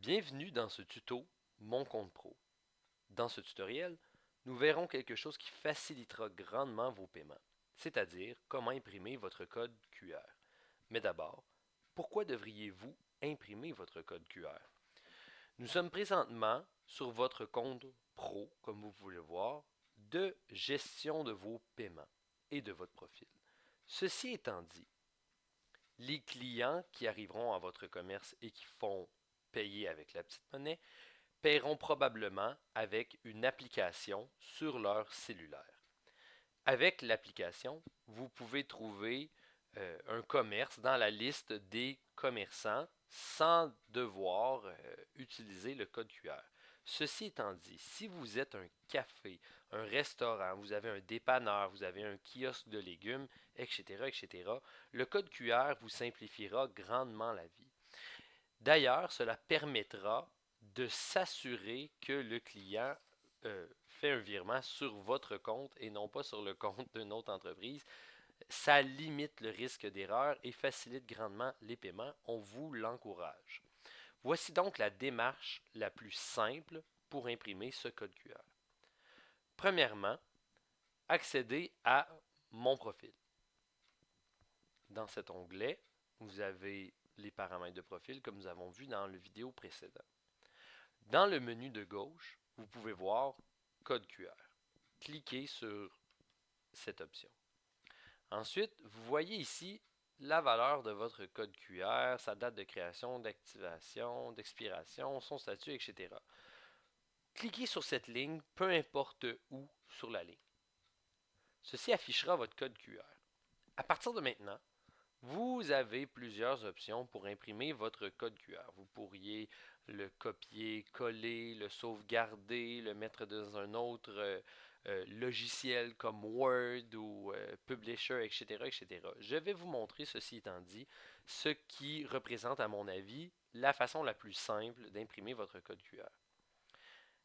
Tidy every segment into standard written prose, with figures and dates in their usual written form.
Bienvenue dans ce tuto Mon compte pro. Dans ce tutoriel, nous verrons quelque chose qui facilitera grandement vos paiements, c'est-à-dire comment imprimer votre code QR. Mais d'abord, pourquoi devriez-vous imprimer votre code QR? Nous sommes présentement sur votre compte pro, comme vous pouvez le voir, de gestion de vos paiements et de votre profil. Ceci étant dit, les clients qui arriveront à votre commerce et qui font payer avec la petite monnaie paieront probablement avec une application sur leur cellulaire. Avec l'application, vous pouvez trouver un commerce dans la liste des commerçants sans devoir utiliser le code QR. Ceci étant dit, si vous êtes un café, un restaurant, vous avez un dépanneur, vous avez un kiosque de légumes, etc., etc., le code QR vous simplifiera grandement la vie. D'ailleurs, cela permettra de s'assurer que le client fait un virement sur votre compte et non pas sur le compte d'une autre entreprise. Ça limite le risque d'erreur et facilite grandement les paiements. On vous l'encourage. Voici donc la démarche la plus simple pour imprimer ce code QR. Premièrement, accédez à Mon profil. Dans cet onglet, vous avez les paramètres de profil comme nous avons vu dans le vidéo précédent. Dans le menu de gauche, vous pouvez voir Code QR. Cliquez sur cette option. Ensuite, vous voyez ici la valeur de votre code QR, sa date de création, d'activation, d'expiration, son statut, etc. Cliquez sur cette ligne, peu importe où sur la ligne. Ceci affichera votre code QR. À partir de maintenant, vous avez plusieurs options pour imprimer votre code QR. Vous pourriez le copier, coller, le sauvegarder, le mettre dans un autre logiciel comme Word ou Publisher, etc., etc. Je vais vous montrer, ceci étant dit, ce qui représente, à mon avis, la façon la plus simple d'imprimer votre code QR.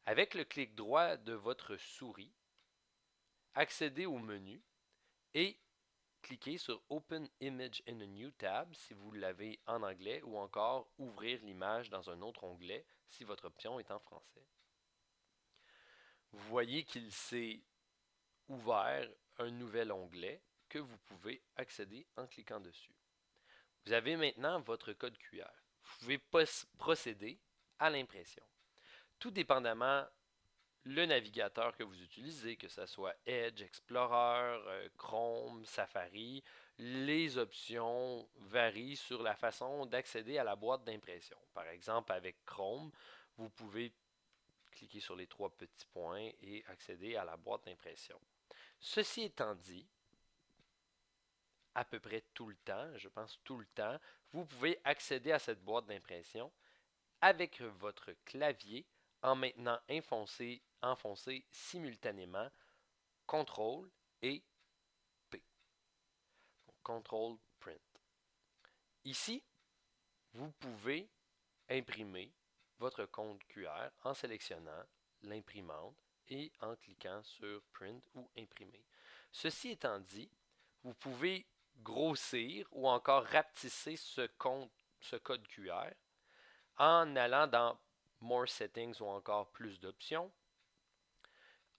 Avec le clic droit de votre souris, accédez au menu et cliquez sur Open Image in a New tab si vous l'avez en anglais ou encore ouvrir l'image dans un autre onglet si votre option est en français. Vous voyez qu'il s'est ouvert un nouvel onglet que vous pouvez accéder en cliquant dessus. Vous avez maintenant votre code QR. Vous pouvez procéder à l'impression. Tout dépendamment le navigateur que vous utilisez, que ce soit Edge, Explorer, Chrome, Safari, les options varient sur la façon d'accéder à la boîte d'impression. Par exemple, avec Chrome, vous pouvez cliquer sur les trois petits points et accéder à la boîte d'impression. Ceci étant dit, à peu près tout le temps, je pense tout le temps, vous pouvez accéder à cette boîte d'impression avec votre clavier en maintenant enfoncé simultanément CTRL et P. CTRL Print. Ici, vous pouvez imprimer votre compte QR en sélectionnant l'imprimante et en cliquant sur Print ou Imprimer. Ceci étant dit, vous pouvez grossir ou encore rapetisser ce code QR en allant dans More Settings ou encore plus d'options,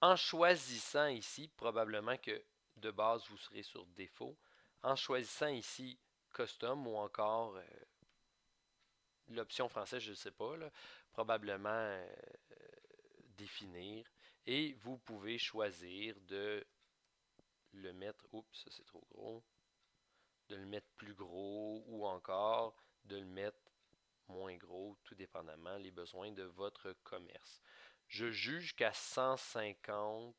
en choisissant ici, probablement que de base vous serez sur défaut, en choisissant ici Custom ou encore l'option française, je ne sais pas, là, probablement définir, et vous pouvez choisir de le mettre, oups, ça c'est trop gros, de le mettre plus gros ou encore de le mettre moins gros, tout dépendamment les besoins de votre commerce. Je juge qu'à 150,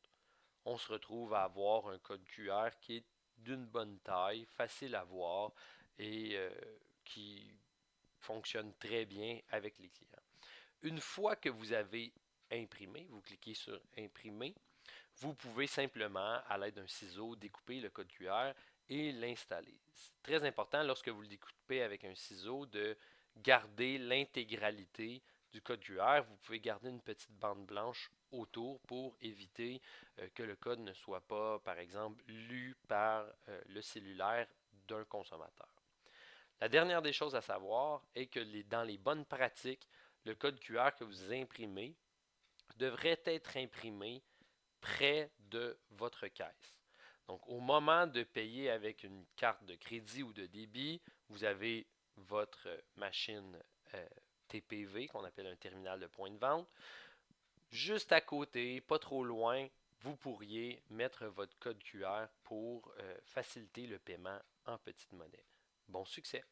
on se retrouve à avoir un code QR qui est d'une bonne taille, facile à voir et qui fonctionne très bien avec les clients. Une fois que vous avez imprimé, vous cliquez sur Imprimer, vous pouvez simplement, à l'aide d'un ciseau, découper le code QR et l'installer. C'est très important lorsque vous le découpez avec un ciseau de garder l'intégralité du code QR. Vous pouvez garder une petite bande blanche autour pour éviter que le code ne soit pas, par exemple, lu par le cellulaire d'un consommateur. La dernière des choses à savoir est que dans les bonnes pratiques, le code QR que vous imprimez devrait être imprimé près de votre caisse. Donc, au moment de payer avec une carte de crédit ou de débit, vous avez votre machine TPV, qu'on appelle un terminal de point de vente. Juste à côté, pas trop loin, vous pourriez mettre votre code QR pour faciliter le paiement en petite monnaie. Bon succès!